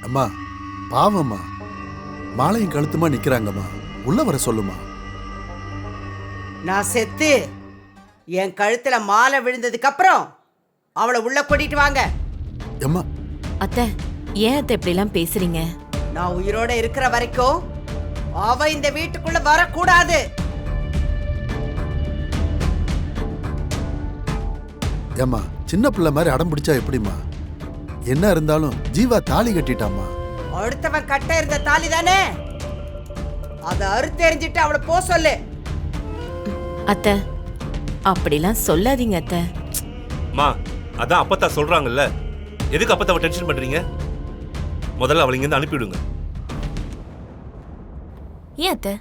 அம்மா பாவம்மா, மாலையும் கழுத்துமா நிக்கிறாங்கம்மா, உள்ள வர சொல்லுமா. நான் செத்து என் கழுத்துல மாலை விழுந்ததுக்கு அப்புறம் அவளை உள்ள கூட்டிட்டு வாங்க. அம்மா அத்தை, ஏன் அத்தை இப்படி எல்லாம் பேசுறீங்க? நான் உயிரோட இருக்கிற வரைக்கும் அவ இந்த வீட்டுக்குள்ள வரக்கூடாது. ஏம்மா, சின்ன பிள்ளை மாதிரி அடம் பிடிச்சா எப்படிம்மா? என்ன இருந்தாலும் ஜீவா தாலி கட்டிட்டாமா. அடுத்தவன் கட்ட இருந்த தாலி தானே, அதை அறுத்தெறிஞ்சிட்டு அவளை போ சொல்லு. அத்தை, அப்படிலாம் சொல்லாதீங்க அத்தை. மா, அதான் அப்பத்தா சொல்றாங்கல்ல, எதுக்கு அப்பத்தாவை டென்ஷன் பண்றீங்க? முதல்ல அவளை இங்கிருந்து அனுப்பிவிடுங்க. ஏன் அத்தை,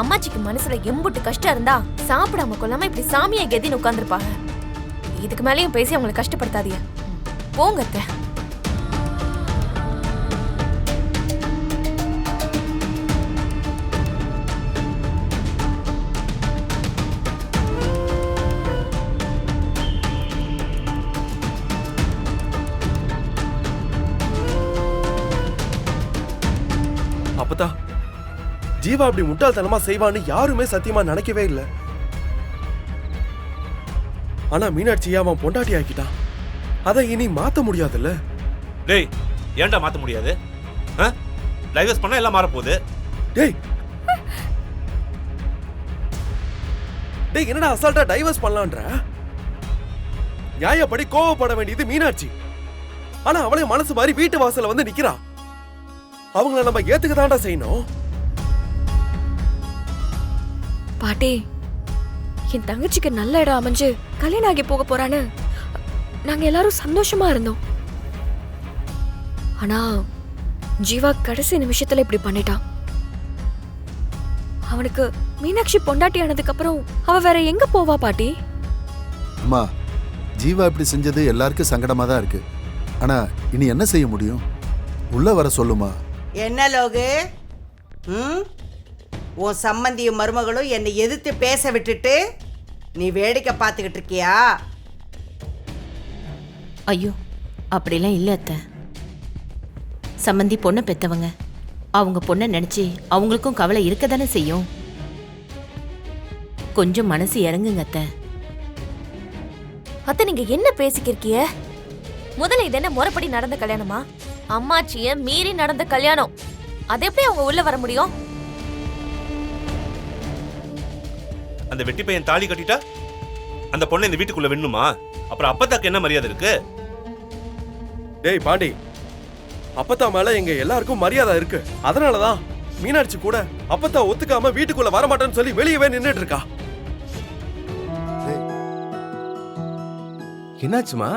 அம்மாச்சிக்கு மனசுல எம்புட்டு கஷ்டம் இருந்தா சாப்பிடாம கொள்ளாம இப்படி சாமியை கெதின்னு உட்கார்ந்துருப்பாங்க. இதுக்கு மேலேயும் பேசி அவங்களை கஷ்டப்படுத்தாதீங்க. போங்க அத்தை. அப்பதா ஜீவா அப்படி முட்டாள்தனமா செய்வான்னு யாருமே சத்தியமா நினைக்கவே இல்லை. ஆனா மீனாட்சி அவன் பொண்டாட்டி ஆக்கிட்டான். அதை இனி மாத்த முடியாதுல்ல. டேய், ஏன்டா மாத்த முடியாது? டைவர்ஸ் பண்ணா எல்லாம் மாறப்போகுது. டேய் டேய், என்னடா அசால்ட்டா டைவர்ஸ் பண்ணலான்ற? நியாயப்படி கோவப்பட வேண்டியது மீனாட்சி. ஆனா அவளே மனசு மாதிரி வீட்டு வாசல்ல வந்து நிக்கிறா. அவங்கள நம்ம ஏத்துக்க தாண்டா செய்யணும். பாட்டி, என் தங்கச்சிக்கு நல்ல இடம் அமைஞ்சு கல்யாணம் ஆகி போக போறான்னு நாங்க எல்லாரும் சந்தோஷமா இருந்தோம். ஆனா ஜீவா கடைசி நிமிஷத்துல இப்படி பண்ணிட்டான். அவனுக்கு மீனாட்சி பொண்டாட்டி ஆனதுக்கு அப்புறம் அவ வேற எங்க போவா பாட்டி? அம்மா, ஜீவா இப்படி செஞ்சது எல்லாருக்கும் சங்கடமா தான் இருக்கு. ஆனா இனி என்ன செய்ய முடியும்? உள்ள வர சொல்லுமா. என்ன லோகு, உன் சம்பந்தியும் மருமகளும் என்னை எதிர்த்து பேச விட்டுட்டு நீ வேடிக்கை பார்த்துக்கிட்டு இருக்கியா? ஐயோ, அப்படிலாம் இல்ல அத்தை. சம்மந்தி பொண்ணை பெத்தவங்க, அவங்க பொண்ணை நினைச்சு அவங்களுக்கும் கவலை இருக்க தானே செய்யும். கொஞ்சம் மனசு இறங்குங்க அத்தை. அத்தை, நீங்க என்ன பேசிக்கிருக்கிய? முதல்ல இது என்ன முறைப்படி நடந்த கல்யாணமா? அம்மாச்சிய மீறி நடந்த கல்யாணம். அது எப்படி அவங்க உள்ள வர முடியும்? அந்த வெட்டி பையன் தாலி கட்டிட்டா அந்த பொண்ணை இந்த வீட்டுக்குள்ள வேணுமா? அப்புறம் அப்பத்தாக்கு என்ன மரியாதை இருக்கு? டேய் பாண்டி, அப்பத்தா மேல எங்க எல்லாருக்கும் மரியாதை இருக்கு. அதனாலதான் மீனாட்சி கூட அப்பத்தா ஒத்துக்காம வீட்டுக்குள்ள வரமாட்டேன்னு சொல்லி வெளியவே நின்னுட்டு இருக்கா. என்னாச்சுமா?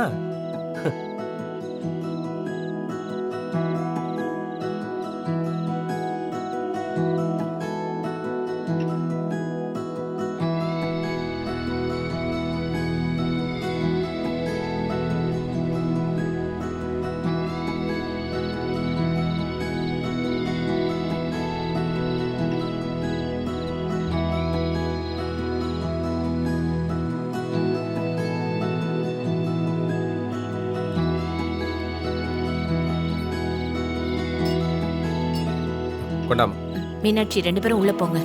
கொண்டாமா. மீனாட்சி, 2 பேரும் உள்ள போங்க.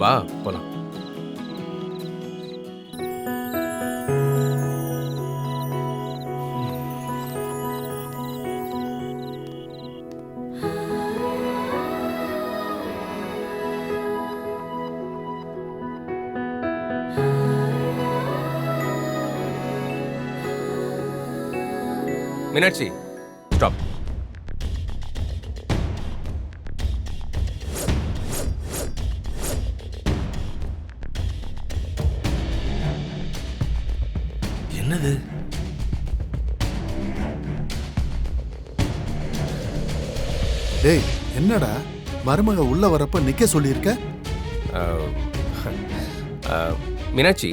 வா போலாம். மீனாட்சி, ஸ்டாப். என்னது? டேய், என்னடா மருமக உள்ள வரப்ப நிக்க சொல்லியிருக்க? Meenakshi,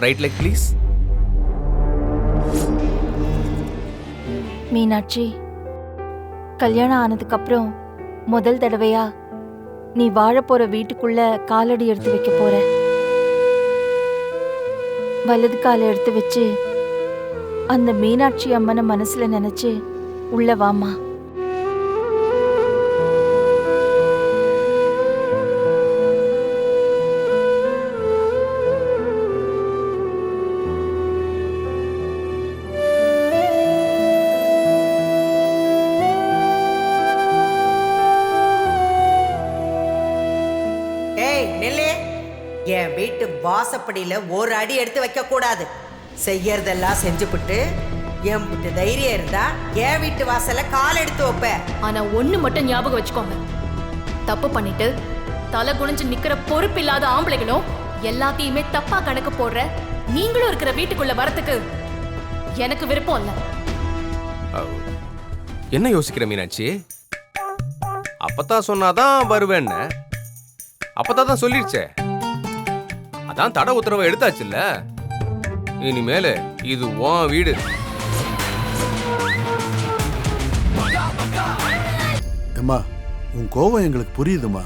right leg please. Meenakshi, கல்யாணம் ஆனதுக்கு அப்புறம் முதல் தடவையா நீ வாழ போற வீட்டுக்குள்ள காலடி எடுத்து வைக்க போற. வலது காலை எடுத்து வச்சு அந்த மீனாட்சி அம்மனை மனசுல நினைச்சு உள்ள வாமா. ஏய் நில்லு. என் வீட்டு வாசப்படியில ஒரு அடி எடுத்து வைக்க கூடாது. செய்யறதெல்லாம் செஞ்சுபிட்டு என் வீட்டு தைரியம் இருந்தா என் வீட்டு வாசல்ல கால் எடுத்து வைப்ப. ஆனா ஒண்ணு மட்டும் ஞாபகம் வச்சுக்கோங்க, தப்பு பண்ணிட்டு தலை குனிஞ்சு நிக்கிற பொறுப்பில்லாத ஆம்பளைகளும் எல்லாத்தையுமே தப்பா கணக்கு போடுற நீங்களும் இருக்கிற வீட்டுக்குள்ள வரத்துக்கு எனக்கு விருப்பம் இல்ல. என்ன யோசிக்கிற மீனாட்சி? அப்பத்தா சொன்னாதான் வருவேன்னு. அப்பத்தா தான் சொல்லிடுச்சே. அதான் தடை உத்தரவை எடுத்தாச்சுல்ல. இனிமேல இது உன் வீடு. அம்மா உன் கோவம் எங்களுக்கு புரியுதுமா.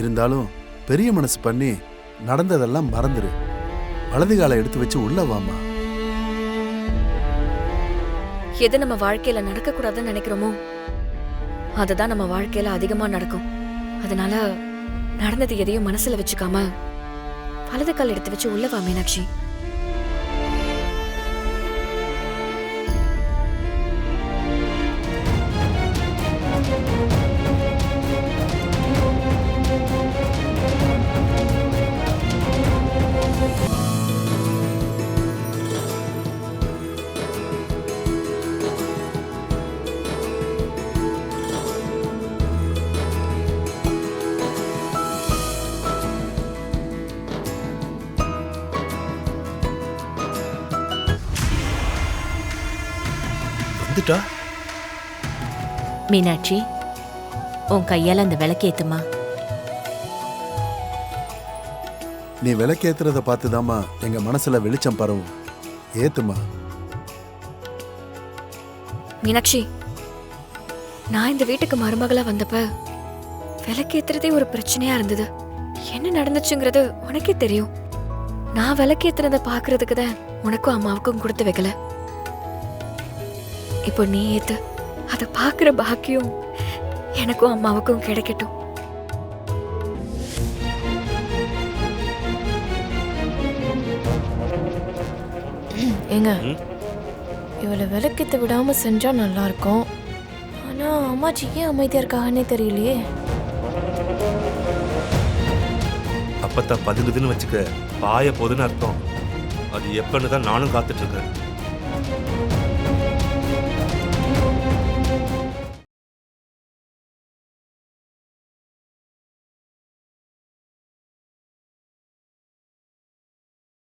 இருந்தாலும் பெரிய மனசு பண்ணி நடந்ததெல்லாம் மறந்துரு. வலது காலை எடுத்து வச்சு உள்ள வாமா. எது நம்ம வாழ்க்கையில நடக்க கூடாதுன்னு நினைக்கிறோமோ அதுதான் நம்ம வாழ்க்கையில அதிகமா நடக்கும். அதனால நடந்தது எதையும் மனசுல வச்சுக்காம வலது கால் எடுத்து வச்சு உள்ள வா மீனாட்சி. வந்துட்டா? மீனாட்சி, உன் கையால அந்த விளக்கேத்துமா. நீ விளக்கேத்துறத பார்த்துதாம்மா எங்க மனசுல வெளிச்சம் பரவும். ஏத்துமா. மீனாட்சி, நான் இந்த வீட்டுக்கு மருமகளா வந்தப்ப விளக்கேத்துறதே ஒரு பிரச்சனையா இருந்தது. என்ன நடந்துச்சுங்கிறது உனக்கே தெரியும். நான் விளக்கேத்துறத பாக்குறதுக்கு தான் உனக்கும் அம்மாவுக்கும் கொடுத்து வைக்கல. இப்போ நீ ஏத்து, அதை பாக்குற பாக்கியம் எனக்கும் அம்மாவுக்கும் கிடைக்கட்டும். ஏங்க, இவளை விளக்கத்தை விடாம செஞ்சா நல்லா இருக்கும். ஆனா அம்மாச்சி ஏன் அமைதியா இருக்காங்கன்னே தெரியலையே. அப்பத்தா பதுங்குதுன்னு வச்சுக்க, பாய போதுன்னு அர்த்தம். அது எப்பன்னு தான் நானும் காத்துட்டு இருக்கேன்.